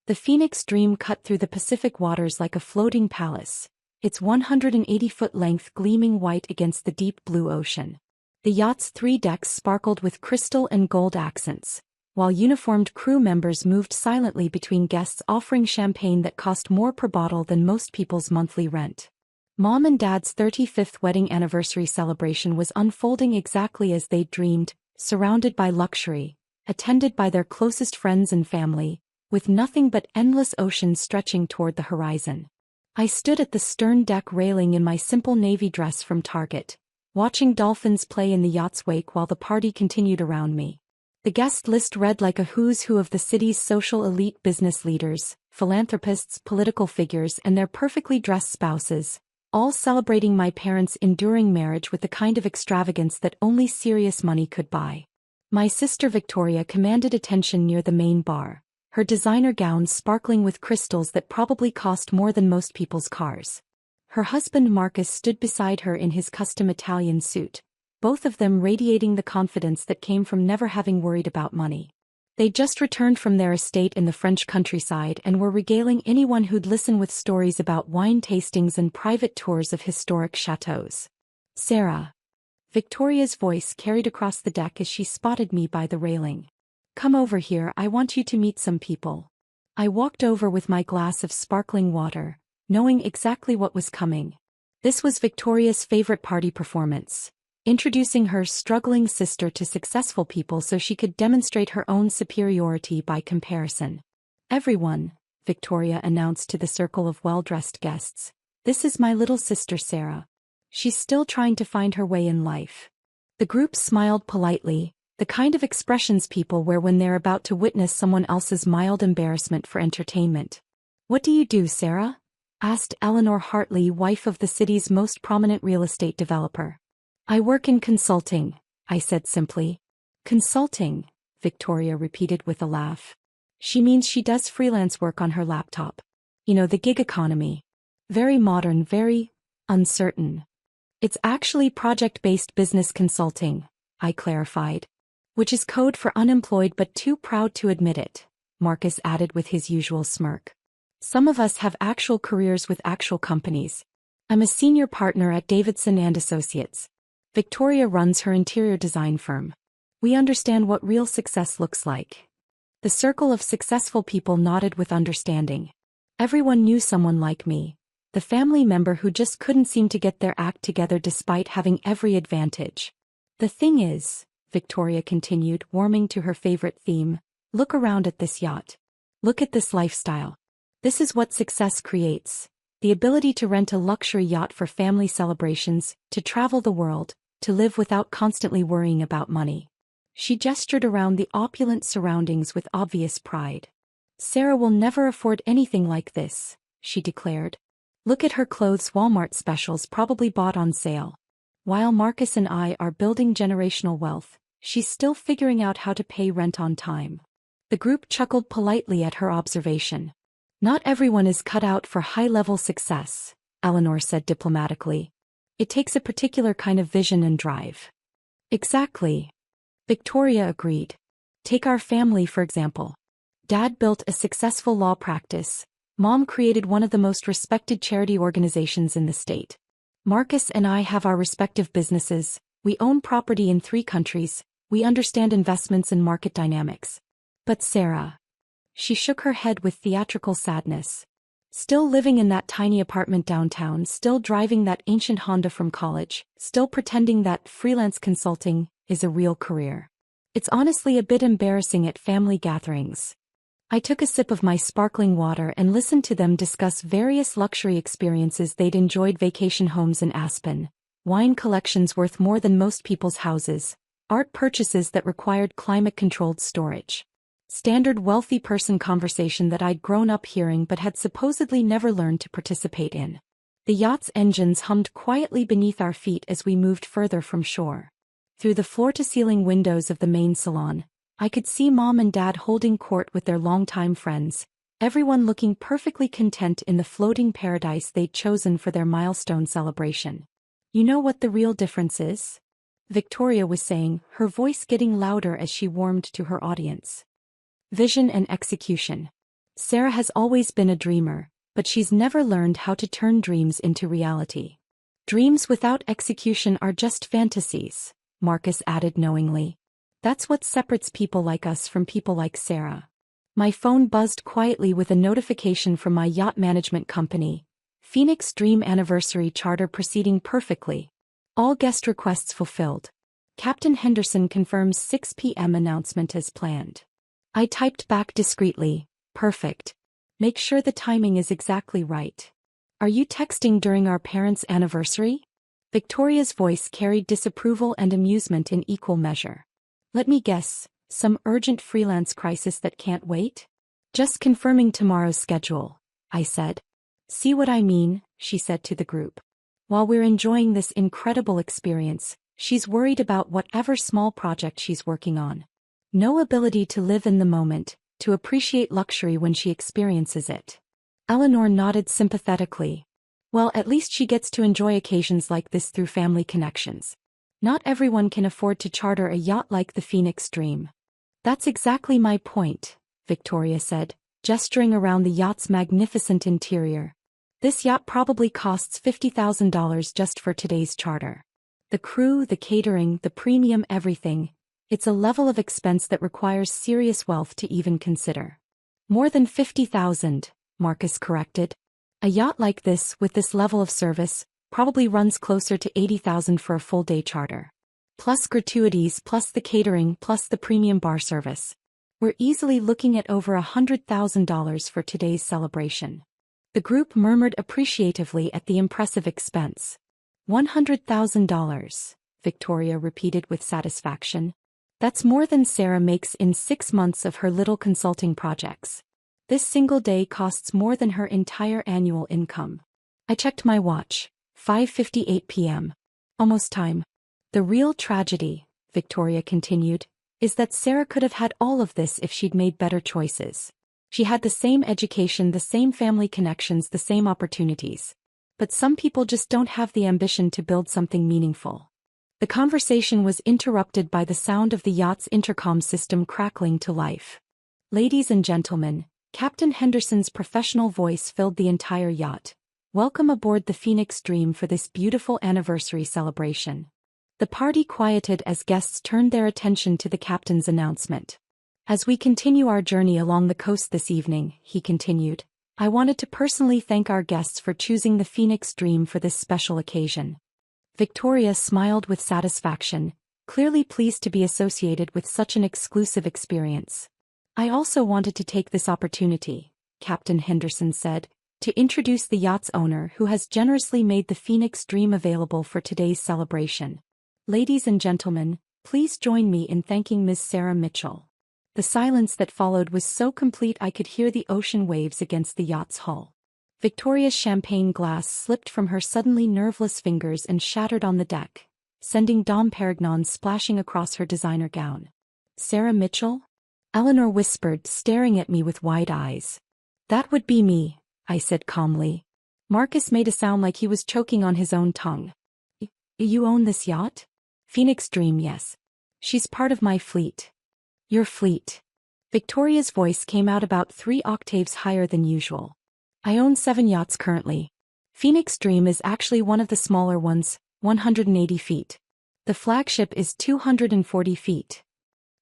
The Phoenix Dream cut through the Pacific waters like a floating palace, its 180-foot length gleaming white against the deep blue ocean. The yacht's 3 decks sparkled with crystal and gold accents, while uniformed crew members moved silently between guests offering champagne that cost more per bottle than most people's monthly rent. Mom and Dad's 35th wedding anniversary celebration was unfolding exactly as they'd dreamed, surrounded by luxury, attended by their closest friends and family, with nothing but endless ocean stretching toward the horizon. I stood at the stern deck railing in my simple navy dress from Target, watching dolphins play in the yacht's wake while the party continued around me. The guest list read like a who's who of the city's social elite: business leaders, philanthropists, political figures, and their perfectly dressed spouses, all celebrating my parents' enduring marriage with the kind of extravagance that only serious money could buy. My sister Victoria commanded attention near the main bar, her designer gowns sparkling with crystals that probably cost more than most people's cars. Her husband Marcus stood beside her in his custom Italian suit, both of them radiating the confidence that came from never having worried about money. They'd just returned from their estate in the French countryside and were regaling anyone who'd listen with stories about wine tastings and private tours of historic chateaus. "Sarah." Victoria's voice carried across the deck as she spotted me by the railing. "Come over here, I want you to meet some people." I walked over with my glass of sparkling water, knowing exactly what was coming. This was Victoria's favorite party performance, introducing her struggling sister to successful people so she could demonstrate her own superiority by comparison. "Everyone," Victoria announced to the circle of well-dressed guests, "this is my little sister Sarah. She's still trying to find her way in life." The group smiled politely, the kind of expressions people wear when they're about to witness someone else's mild embarrassment for entertainment. "What do you do, Sarah?" asked Eleanor Hartley, wife of the city's most prominent real estate developer. "I work in consulting," I said simply. "Consulting," Victoria repeated with a laugh. "She means she does freelance work on her laptop. You know, the gig economy. Very modern, very uncertain." "It's actually project-based business consulting," I clarified. "Which is code for unemployed but too proud to admit it," Marcus added with his usual smirk. "Some of us have actual careers with actual companies. I'm a senior partner at Davidson & Associates. Victoria runs her interior design firm. We understand what real success looks like." The circle of successful people nodded with understanding. Everyone knew someone like me, the family member who just couldn't seem to get their act together despite having every advantage. "The thing is," Victoria continued, warming to her favorite theme, "look around at this yacht. Look at this lifestyle. This is what success creates. The ability to rent a luxury yacht for family celebrations, to travel the world, to live without constantly worrying about money." She gestured around the opulent surroundings with obvious pride. "Sarah will never afford anything like this," she declared. "Look at her clothes, Walmart specials probably bought on sale. While Marcus and I are building generational wealth, she's still figuring out how to pay rent on time." The group chuckled politely at her observation. "Not everyone is cut out for high-level success," Eleanor said diplomatically. "It takes a particular kind of vision and drive." "Exactly," Victoria agreed. "Take our family for example. Dad built a successful law practice. Mom created one of the most respected charity organizations in the state. Marcus and I have our respective businesses, we own property in 3 countries, we understand investments and market dynamics. But Sarah..." She shook her head with theatrical sadness. "Still living in that tiny apartment downtown, still driving that ancient Honda from college, still pretending that freelance consulting is a real career. It's honestly a bit embarrassing at family gatherings." I took a sip of my sparkling water and listened to them discuss various luxury experiences they'd enjoyed: vacation homes in Aspen, wine collections worth more than most people's houses, art purchases that required climate-controlled storage. Standard wealthy person conversation that I'd grown up hearing but had supposedly never learned to participate in. The yacht's engines hummed quietly beneath our feet as we moved further from shore. Through the floor-to-ceiling windows of the main salon, I could see Mom and Dad holding court with their longtime friends, everyone looking perfectly content in the floating paradise they'd chosen for their milestone celebration. "You know what the real difference is?" Victoria was saying, her voice getting louder as she warmed to her audience. "Vision and execution. Sarah has always been a dreamer, but she's never learned how to turn dreams into reality. Dreams without execution are just fantasies, Marcus added knowingly. That's what separates people like us from people like Sarah. My phone buzzed quietly with a notification from my yacht management company. Phoenix Dream Anniversary Charter proceeding perfectly. All guest requests fulfilled. Captain Henderson confirms 6 p.m. announcement as planned. I typed back discreetly, perfect. Make sure the timing is exactly right. Are you texting during our parents' anniversary? Victoria's voice carried disapproval and amusement in equal measure. Let me guess, some urgent freelance crisis that can't wait? Just confirming tomorrow's schedule, I said. See what I mean, she said to the group. While we're enjoying this incredible experience, she's worried about whatever small project she's working on. No ability to live in the moment, to appreciate luxury when she experiences it. Eleanor nodded sympathetically. Well, at least she gets to enjoy occasions like this through family connections. Not everyone can afford to charter a yacht like the Phoenix Dream. That's exactly my point, Victoria said, gesturing around the yacht's magnificent interior. This yacht probably costs $50,000 just for today's charter. The crew, the catering, the premium everything. It's a level of expense that requires serious wealth to even consider. More than 50,000, Marcus corrected. A yacht like this, with this level of service, probably runs closer to 80,000 for a full-day charter. Plus gratuities, plus the catering, plus the premium bar service. We're easily looking at over $100,000 for today's celebration. The group murmured appreciatively at the impressive expense. $100,000, Victoria repeated with satisfaction. That's more than Sarah makes in 6 months of her little consulting projects. This single day costs more than her entire annual income. I checked my watch. 5:58 p.m. Almost time. The real tragedy, Victoria continued, is that Sarah could have had all of this if she'd made better choices. She had the same education, the same family connections, the same opportunities. But some people just don't have the ambition to build something meaningful. The conversation was interrupted by the sound of the yacht's intercom system crackling to life. Ladies and gentlemen, Captain Henderson's professional voice filled the entire yacht. Welcome aboard the Phoenix Dream for this beautiful anniversary celebration. The party quieted as guests turned their attention to the captain's announcement. As we continue our journey along the coast this evening, he continued, I wanted to personally thank our guests for choosing the Phoenix Dream for this special occasion. Victoria smiled with satisfaction, clearly pleased to be associated with such an exclusive experience. I also wanted to take this opportunity, Captain Henderson said, to introduce the yacht's owner who has generously made the Phoenix Dream available for today's celebration. Ladies and gentlemen, please join me in thanking Ms. Sarah Mitchell. The silence that followed was so complete I could hear the ocean waves against the yacht's hull. Victoria's champagne glass slipped from her suddenly nerveless fingers and shattered on the deck, sending Dom Perignon splashing across her designer gown. Sarah Mitchell? Eleanor whispered, staring at me with wide eyes. That would be me, I said calmly. Marcus made a sound like he was choking on his own tongue. You own this yacht? Phoenix Dream, yes. She's part of my fleet. Your fleet. Victoria's voice came out about 3 octaves higher than usual. I own 7 yachts currently. Phoenix Dream is actually one of the smaller ones, 180 feet. The flagship is 240 feet.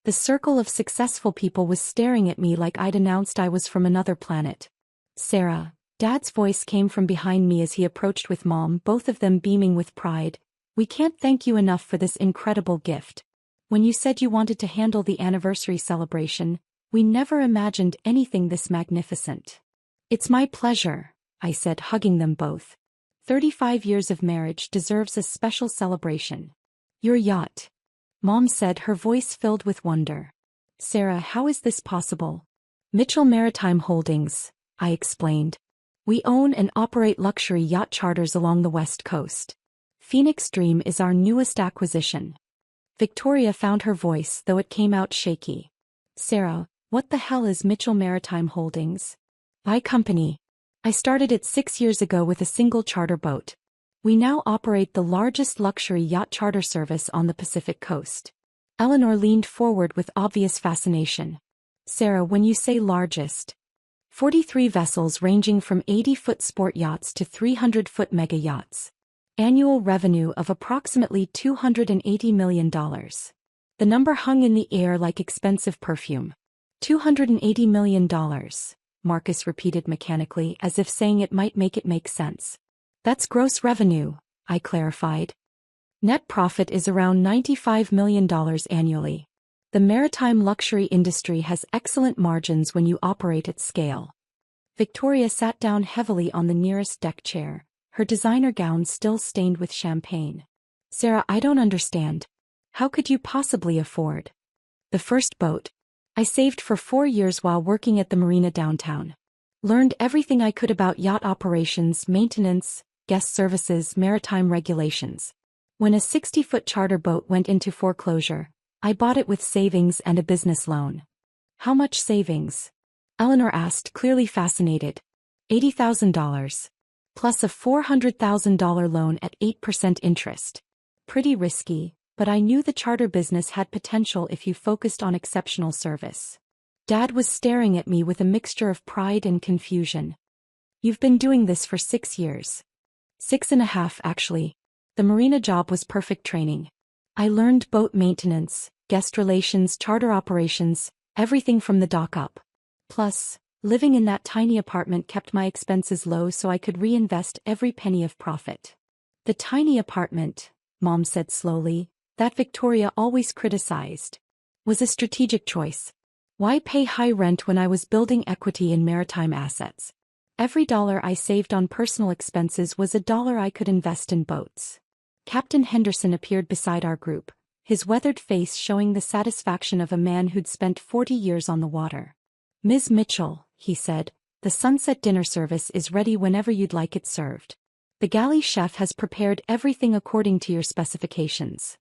The circle of successful people was staring at me like I'd announced I was from another planet. Sarah, Dad's voice came from behind me as he approached with Mom, both of them beaming with pride. We can't thank you enough for this incredible gift. When you said you wanted to handle the anniversary celebration, we never imagined anything this magnificent. It's my pleasure, I said, hugging them both. 35 years of marriage deserves a special celebration. Your yacht. Mom said, her voice filled with wonder. Sarah, how is this possible? Mitchell Maritime Holdings, I explained. We own and operate luxury yacht charters along the West Coast. Phoenix Dream is our newest acquisition. Victoria found her voice, though it came out shaky. Sarah, what the hell is Mitchell Maritime Holdings? My company. I started it 6 years ago with a single charter boat. We now operate the largest luxury yacht charter service on the Pacific coast. Eleanor leaned forward with obvious fascination. Sarah, when you say largest, 43 vessels ranging from 80-foot sport yachts to 300-foot mega yachts. Annual revenue of approximately $280 million. The number hung in the air like expensive perfume. $280 million, Marcus repeated mechanically as if saying it might make sense. That's gross revenue, I clarified. Net profit is around $95 million annually. The maritime luxury industry has excellent margins when you operate at scale. Victoria sat down heavily on the nearest deck chair, her designer gown still stained with champagne. Sarah, I don't understand. How could you possibly afford the first boat? I saved for 4 years while working at the marina downtown. Learned everything I could about yacht operations, maintenance, guest services, maritime regulations. When a 60-foot charter boat went into foreclosure, I bought it with savings and a business loan. How much savings? Eleanor asked, clearly fascinated. $80,000. Plus a $400,000 loan at 8% interest. Pretty risky, but I knew the charter business had potential if you focused on exceptional service. Dad was staring at me with a mixture of pride and confusion. You've been doing this for 6 years. 6.5 actually. The marina job was perfect training. I learned boat maintenance, guest relations, charter operations, everything from the dock up. Plus, living in that tiny apartment kept my expenses low so I could reinvest every penny of profit. The tiny apartment, Mom said slowly, that Victoria always criticized, was a strategic choice. Why pay high rent when I was building equity in maritime assets? Every dollar I saved on personal expenses was a dollar I could invest in boats. Captain Henderson appeared beside our group, his weathered face showing the satisfaction of a man who'd spent 40 years on the water. Ms. Mitchell, he said, the sunset dinner service is ready whenever you'd like it served. The galley chef has prepared everything according to your specifications.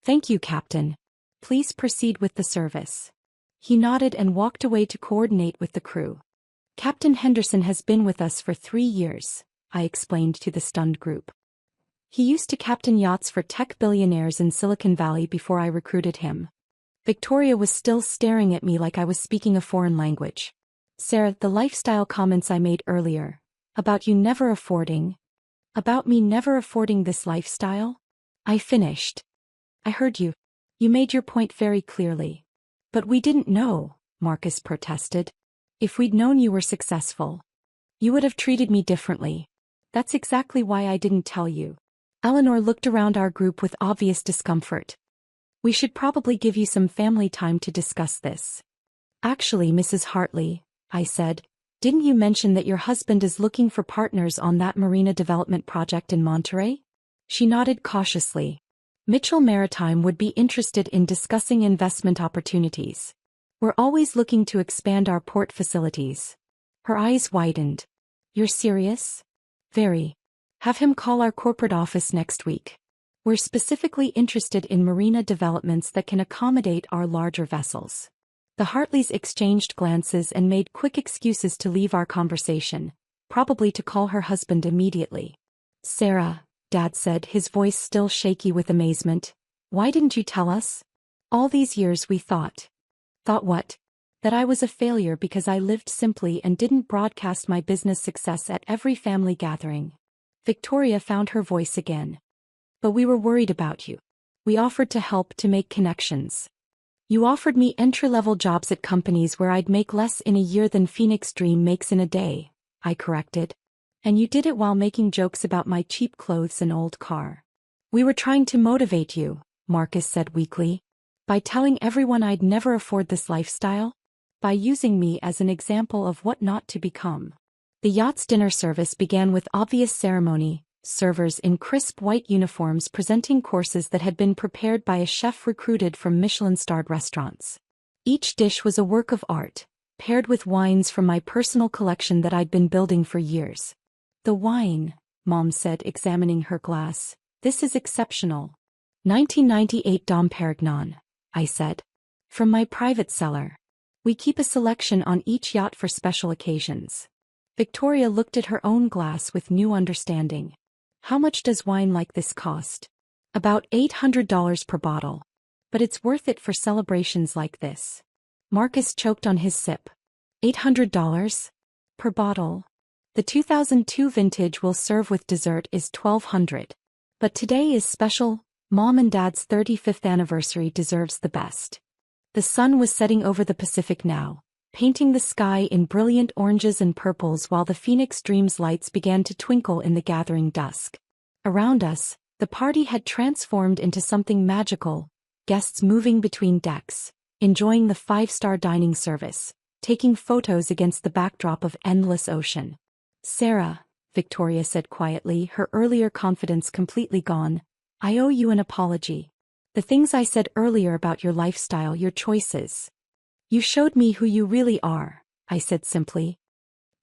Thank you, Captain. Please proceed with the service. He nodded and walked away to coordinate with the crew. Captain Henderson has been with us for 3 years, I explained to the stunned group. He used to captain yachts for tech billionaires in Silicon Valley before I recruited him. Victoria was still staring at me like I was speaking a foreign language. Sarah, the lifestyle comments I made earlier, about me never affording this lifestyle? I finished. I heard you. You made your point very clearly. But we didn't know, Marcus protested. If we'd known you were successful, you would have treated me differently. That's exactly why I didn't tell you. Eleanor looked around our group with obvious discomfort. We should probably give you some family time to discuss this. Actually, Mrs. Hartley, I said, didn't you mention that your husband is looking for partners on that marina development project in Monterey? She nodded cautiously. Mitchell Maritime would be interested in discussing investment opportunities. We're always looking to expand our port facilities. Her eyes widened. You're serious? Very. Have him call our corporate office next week. We're specifically interested in marina developments that can accommodate our larger vessels. The Hartleys exchanged glances and made quick excuses to leave our conversation, probably to call her husband immediately. Sarah, Dad said, his voice still shaky with amazement, why didn't you tell us? All these years we thought. Thought what? That I was a failure because I lived simply and didn't broadcast my business success at every family gathering. Victoria found her voice again. But we were worried about you. We offered to help, to make connections. You offered me entry-level jobs at companies where I'd make less in a year than Phoenix Dream makes in a day, I corrected. And you did it while making jokes about my cheap clothes and old car. We were trying to motivate you, Marcus said weakly. By telling everyone I'd never afford this lifestyle? By using me as an example of what not to become. The yacht's dinner service began with obvious ceremony, servers in crisp white uniforms presenting courses that had been prepared by a chef recruited from Michelin-starred restaurants. Each dish was a work of art, paired with wines from my personal collection that I'd been building for years. The wine, Mom said, examining her glass. This is exceptional. 1998 Dom Perignon, I said. From my private cellar. We keep a selection on each yacht for special occasions. Victoria looked at her own glass with new understanding. How much does wine like this cost? About $800 per bottle. But it's worth it for celebrations like this. Marcus choked on his sip. $800? per bottle. The 2002 vintage will serve with dessert is $1,200. But today is special. Mom and Dad's 35th anniversary deserves the best. The sun was setting over the Pacific now, painting the sky in brilliant oranges and purples while the Phoenix Dreams lights began to twinkle in the gathering dusk. Around us, the party had transformed into something magical, guests moving between decks, enjoying the five-star dining service, taking photos against the backdrop of endless ocean. "Sarah," Victoria said quietly, her earlier confidence completely gone, "I owe you an apology. The things I said earlier about your lifestyle, your choices. You showed me who you really are," I said simply.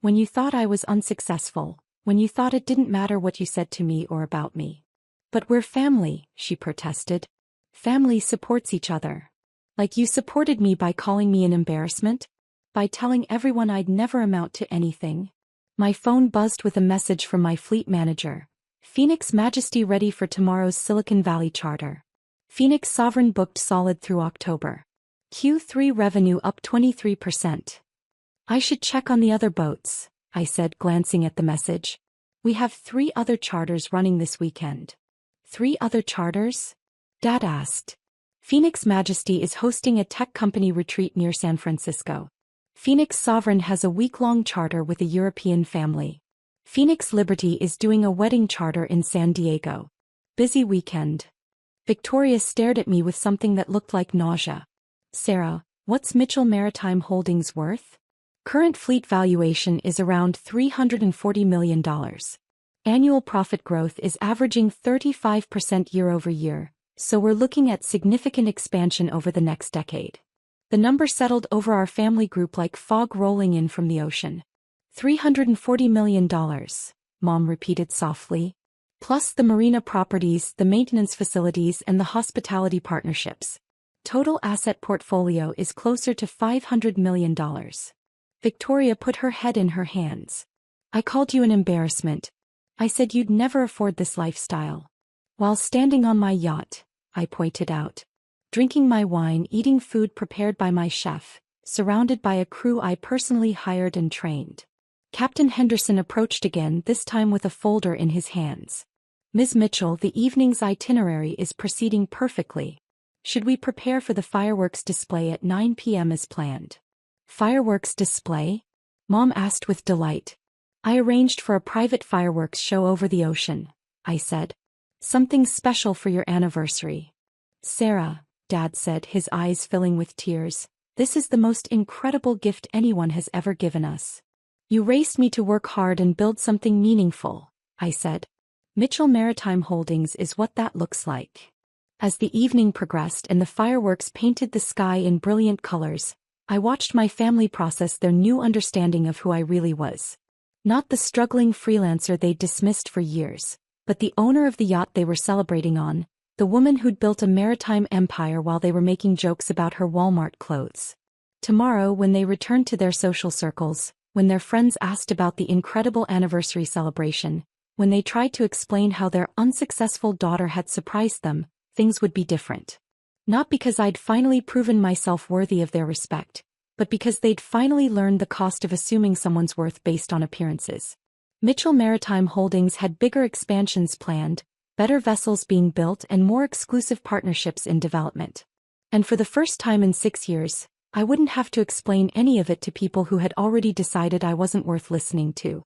"When you thought I was unsuccessful, when you thought it didn't matter what you said to me or about me." "But we're family," she protested. "Family supports each other. Like you supported me by calling me an embarrassment? By telling everyone I'd never amount to anything?" My phone buzzed with a message from my fleet manager. "Phoenix Majesty ready for tomorrow's Silicon Valley charter. Phoenix Sovereign booked solid through October. Q3 revenue up 23%. "I should check on the other boats," I said, glancing at the message. "We have 3 other charters running this weekend." "3 other charters?" Dad asked. "Phoenix Majesty is hosting a tech company retreat near San Francisco. Phoenix Sovereign has a week-long charter with a European family. Phoenix Liberty is doing a wedding charter in San Diego. Busy weekend." Victoria stared at me with something that looked like nausea. "Sarah, what's Mitchell Maritime Holdings worth?" "Current fleet valuation is around $340 million. Annual profit growth is averaging 35% year-over-year, so we're looking at significant expansion over the next decade." The number settled over our family group like fog rolling in from the ocean. $340 million, Mom repeated softly. "Plus the marina properties, the maintenance facilities and the hospitality partnerships. Total asset portfolio is closer to $500 million. Victoria put her head in her hands. "I called you an embarrassment. I said you'd never afford this lifestyle. While standing on my yacht," I pointed out. "Drinking my wine, eating food prepared by my chef, surrounded by a crew I personally hired and trained." Captain Henderson approached again, this time with a folder in his hands. "Ms. Mitchell, the evening's itinerary is proceeding perfectly. Should we prepare for the fireworks display at 9 p.m. as planned?" "Fireworks display?" Mom asked with delight. "I arranged for a private fireworks show over the ocean," I said. "Something special for your anniversary." "Sarah," Dad said, his eyes filling with tears, "this is the most incredible gift anyone has ever given us. You raised me to work hard and build something meaningful," I said. "Mitchell Maritime Holdings is what that looks like." As the evening progressed and the fireworks painted the sky in brilliant colors, I watched my family process their new understanding of who I really was. Not the struggling freelancer they'd dismissed for years, but the owner of the yacht they were celebrating on, the woman who'd built a maritime empire while they were making jokes about her Walmart clothes. Tomorrow, when they returned to their social circles, when their friends asked about the incredible anniversary celebration, when they tried to explain how their unsuccessful daughter had surprised them, things would be different. Not because I'd finally proven myself worthy of their respect, but because they'd finally learned the cost of assuming someone's worth based on appearances. Mitchell Maritime Holdings had bigger expansions planned, better vessels being built and more exclusive partnerships in development. And for the first time in 6 years, I wouldn't have to explain any of it to people who had already decided I wasn't worth listening to.